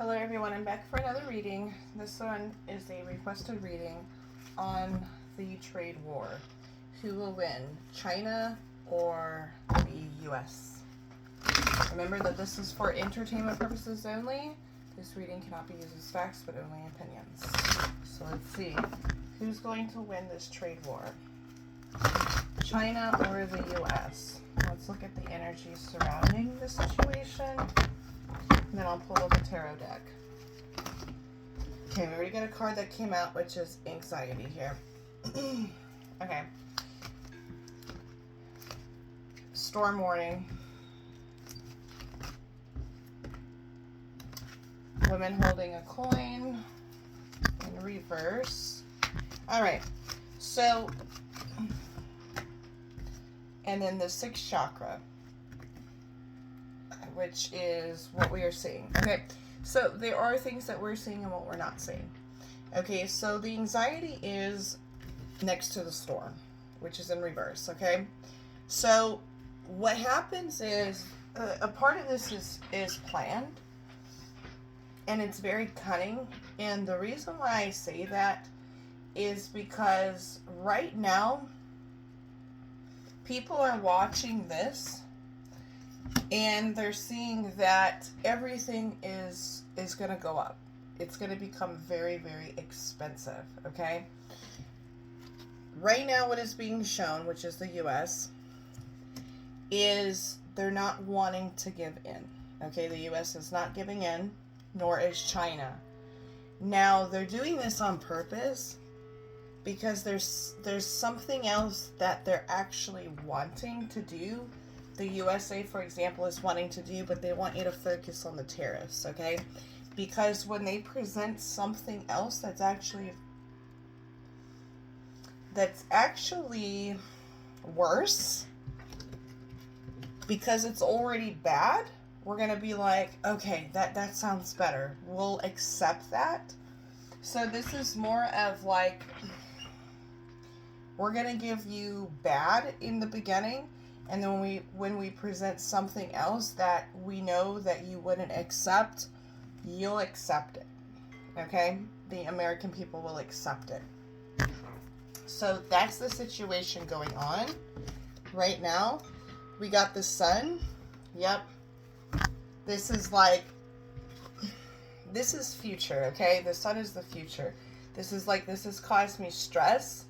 Hello everyone, I'm back for another reading. This one is a requested reading on the trade war. Who will win, China or the US? Remember that this is for entertainment purposes only. This reading cannot be used as facts, but only opinions. So let's see, who's going to win this trade war? China or the US? Let's look at the energy surrounding the situation. And then I'll pull up a tarot deck. Okay, we already got a card that came out, which is anxiety here. Okay. Storm warning. Women holding a coin in reverse. All right. So, and then the sixth chakra, which is what we are seeing. Okay, so there are things that we're seeing and what we're not seeing. Okay, so the anxiety is next to the storm, which is in reverse. Okay, so what happens is a part of this is planned, and it's very cunning. And the reason why I say that is because right now people are watching this and they're seeing that everything is going to go up. It's going to become very, very expensive, okay? Right now what is being shown, which is the US, is they're not wanting to give in, okay? The US is not giving in, nor is China. Now, they're doing this on purpose because there's something else that they're actually wanting to do. The USA, for example, is wanting to do, but they want you to focus on the tariffs, okay? Because when they present something else that's actually worse, because it's already bad, we're going to be like, okay, that sounds better. We'll accept that. So this is more of like, we're going to give you bad in the beginning, and then when we present something else that we know that you wouldn't accept, you'll accept it. Okay? The American people will accept it. So that's the situation going on right now. We got the sun. Yep. This is future, okay? The sun is the future. This has caused me stress,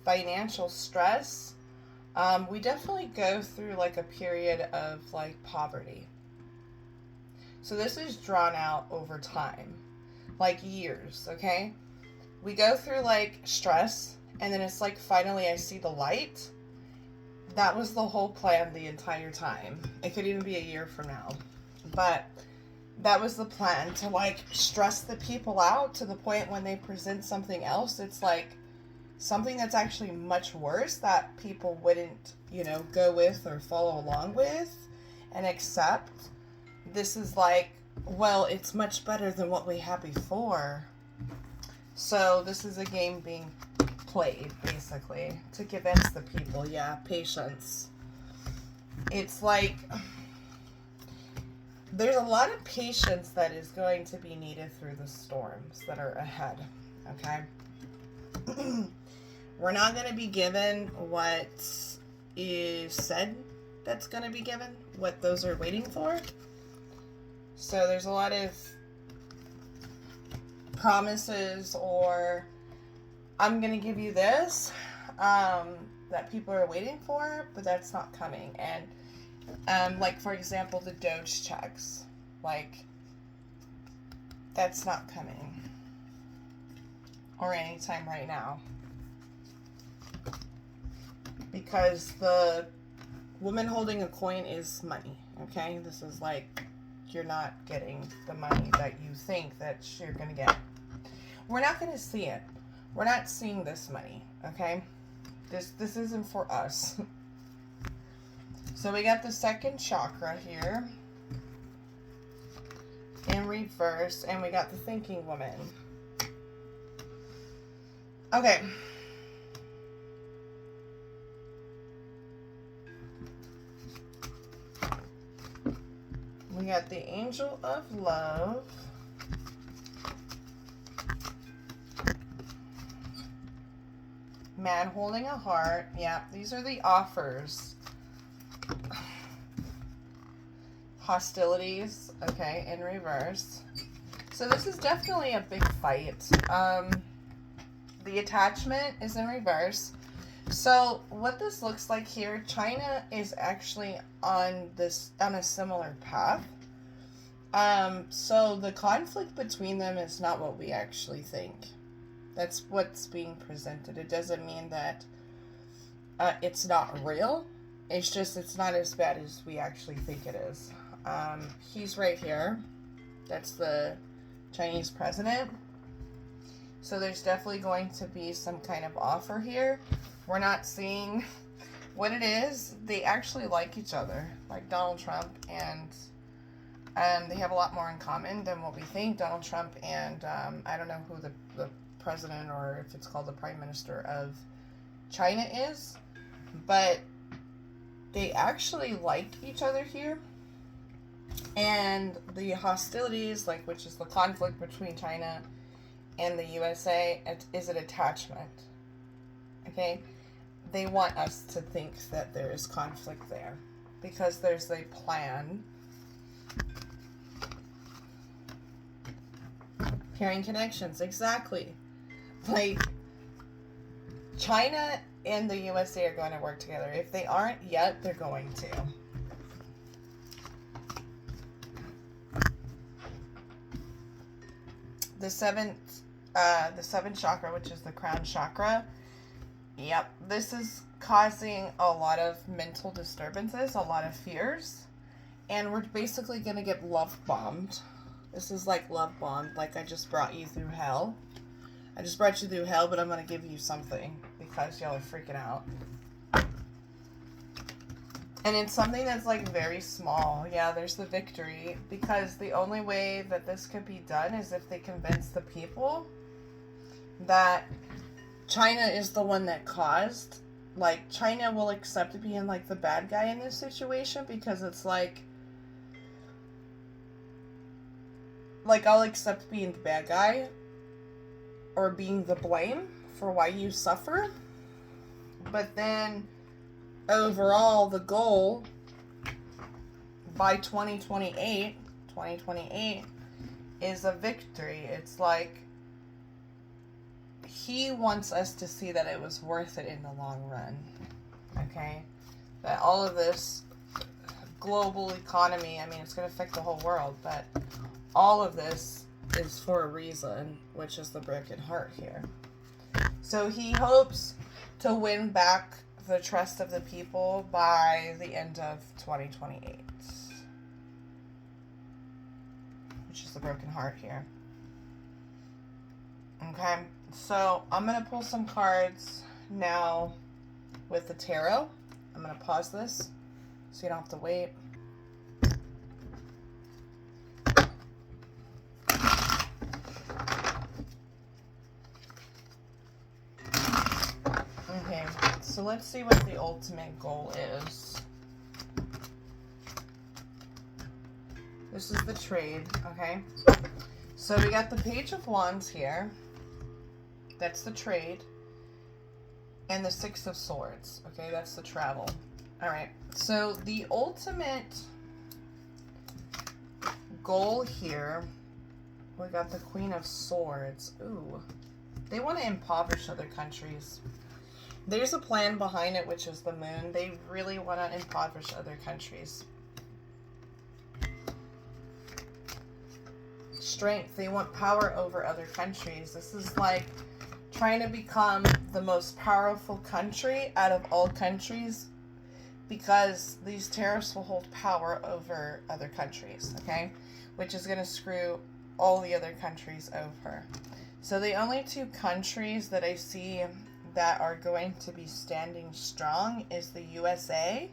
financial stress. We definitely go through like a period of like poverty. So this is drawn out over time, like years, okay? We go through like stress, and then it's like finally I see the light. That was the whole plan the entire time. It could even be a year from now. But that was the plan, to like stress the people out to the point when they present something else, it's like something that's actually much worse that people wouldn't, go with or follow along with and accept. This is like, well, it's much better than what we had before. So this is a game being played, basically, to convince the people, yeah, patience. It's like, there's a lot of patience that is going to be needed through the storms that are ahead, okay? We're not going to be given what is said that's going to be given, what those are waiting for. So there's a lot of promises, or I'm going to give you this, that people are waiting for, but that's not coming. And like, for example, the Doge checks, like, that's not coming, or anytime right now, because the woman holding a coin is money, okay? This is like, you're not getting the money that you think that you're going to get. We're not going to see it. We're not seeing this money, okay? This isn't for us. So we got the second chakra here in reverse, and we got the thinking woman. Okay. We got the angel of love Man holding a heart. Yeah, these are the offers. Hostilities, okay, in reverse. So this is definitely a big fight. The attachment is in reverse. So what this looks like here, China is actually on a similar path. So the conflict between them is not what we actually think. That's what's being presented. It doesn't mean that it's not real. It's just it's not as bad as we actually think it is. He's right here. That's the Chinese president. So there's definitely going to be some kind of offer here. We're not seeing what it is. They actually like each other, like Donald Trump, and they have a lot more in common than what we think. Donald Trump and I don't know who the president, or if it's called the prime minister of China is, but they actually like each other here. And the hostilities, like, which is the conflict between China and the USA, is an attachment. Okay? They want us to think that there is conflict there because there's a plan. Pairing connections, exactly. Like, China and the USA are going to work together. If they aren't yet, they're going to. The seventh chakra, which is the crown chakra. Yep, this is causing a lot of mental disturbances, a lot of fears, and we're basically gonna get love bombed. This is like love bombed, like I just brought you through hell. I just brought you through hell, but I'm gonna give you something because y'all are freaking out. And it's something that's like very small. Yeah, there's the victory, because the only way that this could be done is if they convince the people that China is the one that caused. Like, China will accept being like the bad guy in this situation, because it's like I'll accept being the bad guy or being the blame for why you suffer. But then overall, the goal by 2028 is a victory. It's like he wants us to see that it was worth it in the long run. Okay? That all of this global economy, I mean, it's going to affect the whole world, but all of this is for a reason, which is the broken heart here. So he hopes to win back the trust of the people by the end of 2028, which is the broken heart here. Okay, so I'm going to pull some cards now with the tarot. I'm going to pause this so you don't have to wait. Okay, so let's see what the ultimate goal is. This is the trade, okay? So we got the Page of Wands here. That's the trade. And the Six of Swords, okay? That's the travel. All right, so the ultimate goal here, we got the Queen of Swords. Ooh, they want to impoverish other countries. There's a plan behind it, which is the moon. They really want to impoverish other countries. Strength. They want power over other countries. This is like trying to become the most powerful country out of all countries, because these tariffs will hold power over other countries, okay? Which is going to screw all the other countries over. So the only two countries that I see that are going to be standing strong is the USA,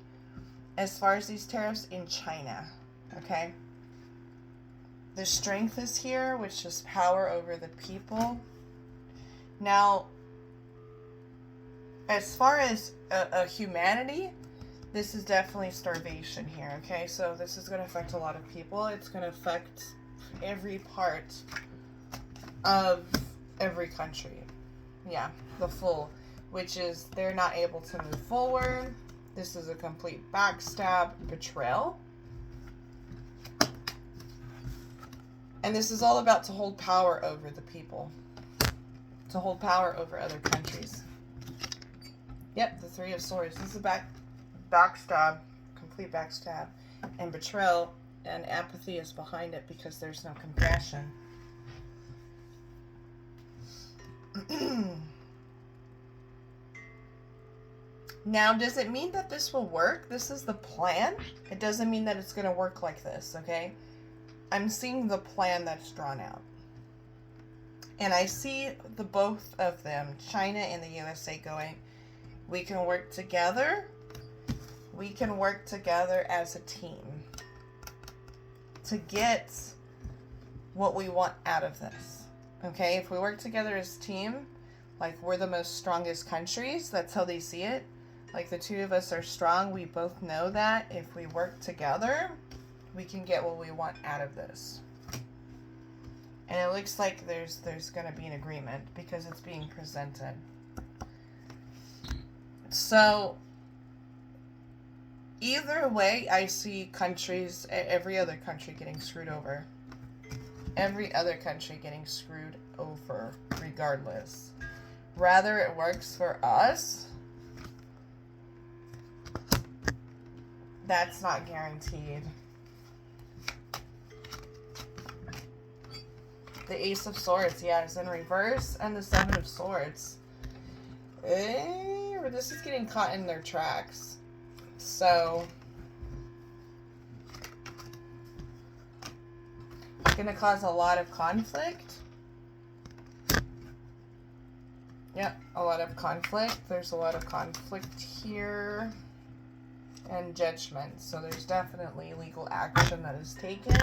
as far as these tariffs, in China, okay? The strength is here, which is power over the people. Now, as far as a humanity, this is definitely starvation here, okay? So this is going to affect a lot of people. It's going to affect every part of every country. Yeah, the full. which is they're not able to move forward. This is a complete backstab, betrayal. And this is all about to hold power over the people. To hold power over other countries. Yep, the Three of Swords. This is a backstab, complete backstab. And betrayal and apathy is behind it because there's no compassion. Now, does it mean that this will work? This is the plan. It doesn't mean that it's going to work like this, okay? I'm seeing the plan that's drawn out. And I see the both of them, China and the USA, going, we can work together. We can work together as a team to get what we want out of this. Okay? If we work together as a team, like we're the most strongest countries, that's how they see it. Like the two of us are strong. We both know that if we work together, we can get what we want out of this. And it looks like there's going to be an agreement because it's being presented. So, either way, I see countries, every other country getting screwed over. Every other country getting screwed over, regardless. Rather it works for us, that's not guaranteed. The Ace of Swords, yeah, is in reverse, and the Seven of Swords. This is getting caught in their tracks. So, it's going to cause a lot of conflict. Yep, a lot of conflict. There's a lot of conflict here. And judgment. So there's definitely legal action that is taken.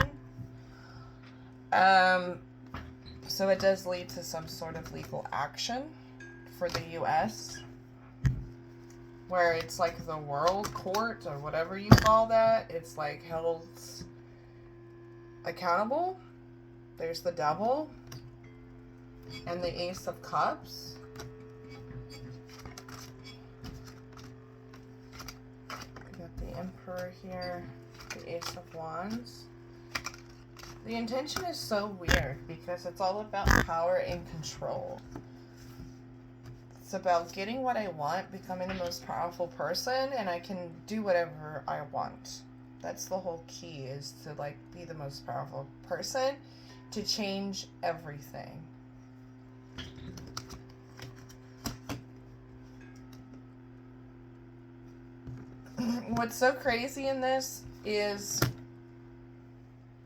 So it does lead to some sort of legal action for the U.S. where it's like the world court or whatever you call that. It's like held accountable. There's the Devil and the Ace of Cups. We got the Emperor here, the Ace of Wands. The intention is so weird because it's all about power and control. It's about getting what I want, becoming the most powerful person, and I can do whatever I want. That's the whole key, is to like be the most powerful person to change everything. What's so crazy in this is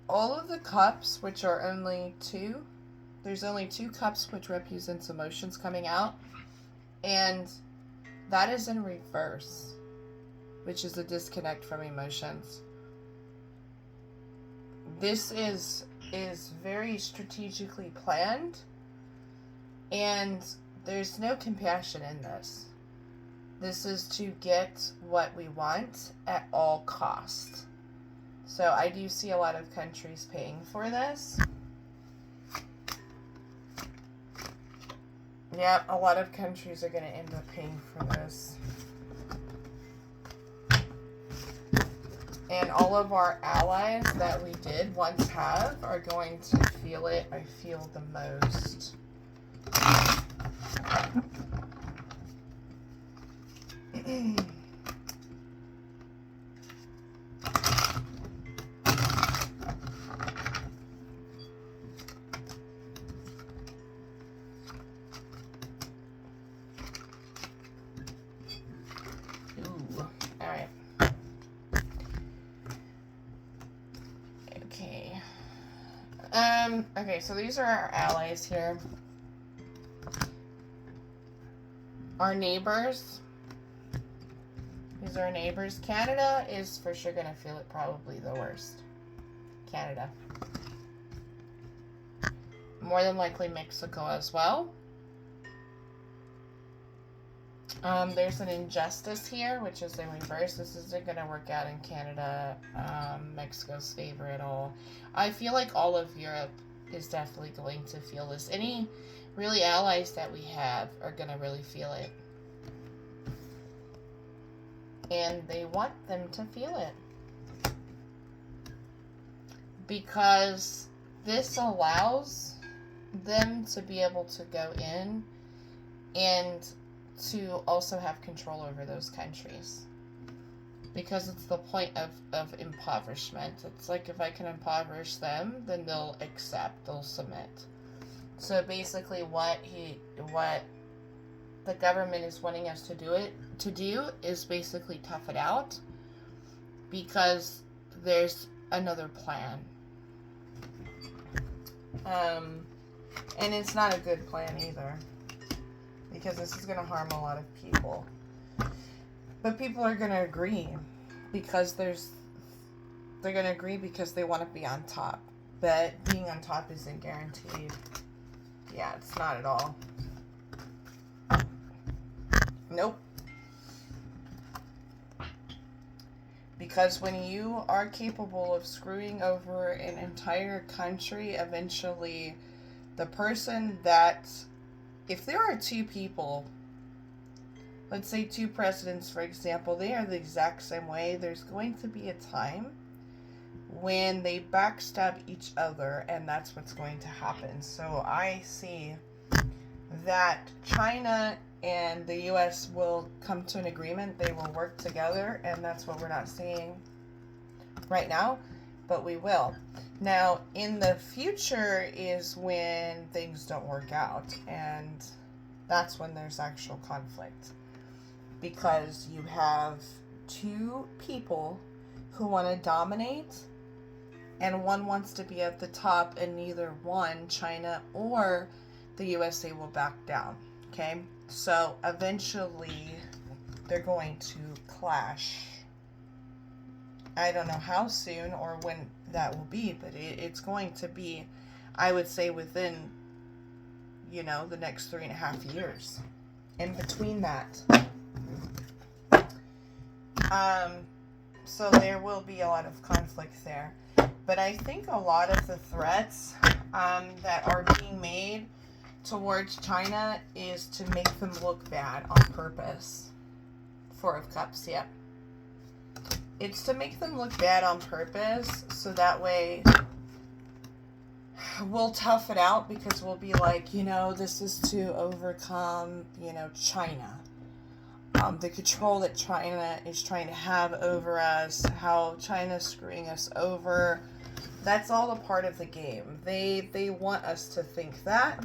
all of the cups, which are only two, there's only two cups which represents emotions coming out, and that is in reverse, which is a disconnect from emotions. This is very strategically planned, and there's no compassion in this. This is to get what we want at all cost. So I do see a lot of countries paying for this. Yeah, a lot of countries are going to end up paying for this. And all of our allies that we did once have are going to feel it, I feel, the most. Okay, so these are our allies here. Our neighbors. These are our neighbors. Canada is for sure going to feel it probably the worst. Canada. More than likely Mexico as well. There's an injustice here, which is in reverse. This isn't going to work out in Canada, Mexico's favor at all. I feel like all of Europe is definitely going to feel this. Any really allies that we have are going to really feel it. And they want them to feel it. Because this allows them to be able to go in and to also have control over those countries. Because it's the point of impoverishment. It's like, if I can impoverish them, then they'll accept, they'll submit. So basically what the government is wanting us to do is basically tough it out, because there's another plan. And it's not a good plan either, because this is going to harm a lot of people. But people are going to agree because they're going to agree because they want to be on top. But being on top isn't guaranteed. Yeah, it's not at all. Nope. Because when you are capable of screwing over an entire country, eventually the person that, if there are two people, let's say two presidents, for example, they are the exact same way, there's going to be a time when they backstab each other, and that's what's going to happen. So I see that China and the U.S. will come to an agreement. They will work together, and that's what we're not seeing right now, but we will. Now, in the future is when things don't work out, and that's when there's actual conflict. Because you have two people who want to dominate, and one wants to be at the top, and neither one, China or the USA, will back down. Okay? So eventually they're going to clash. I don't know how soon or when that will be, but it's going to be, I would say, within, the next 3.5 years. In between that. So there will be a lot of conflict there. But I think a lot of the threats that are being made towards China is to make them look bad on purpose. Four of Cups, yep. It's to make them look bad on purpose, so that way we'll tough it out, because we'll be like, this is to overcome, China. The control that China is trying to have over us, how China's screwing us over. That's all a part of the game. They want us to think that.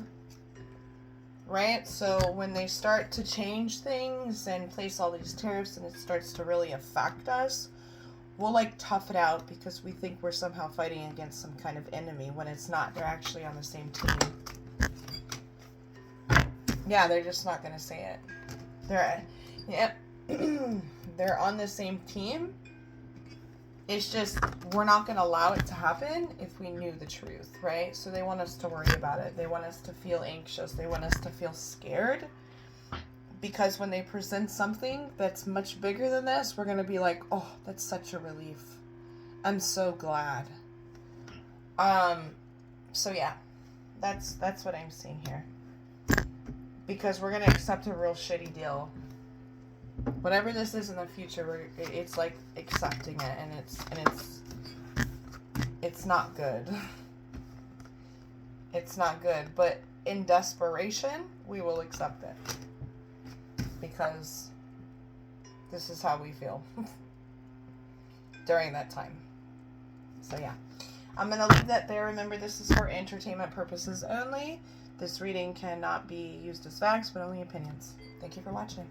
Right? So when they start to change things and place all these tariffs and it starts to really affect us, we'll tough it out because we think we're somehow fighting against some kind of enemy when it's not. They're actually on the same team. Yeah, they're just not going to say it. They're on the same team. It's just, we're not going to allow it to happen if we knew the truth, right? So they want us to worry about it. They want us to feel anxious. They want us to feel scared. Because when they present something that's much bigger than this, we're going to be like, oh, that's such a relief. I'm so glad. So yeah, that's what I'm seeing here. Because we're going to accept a real shitty deal. Whatever this is in the future, it's like accepting it, and it's not good. It's not good, but in desperation, we will accept it. Because this is how we feel during that time. So yeah, I'm going to leave that there. Remember, this is for entertainment purposes only. This reading cannot be used as facts, but only opinions. Thank you for watching.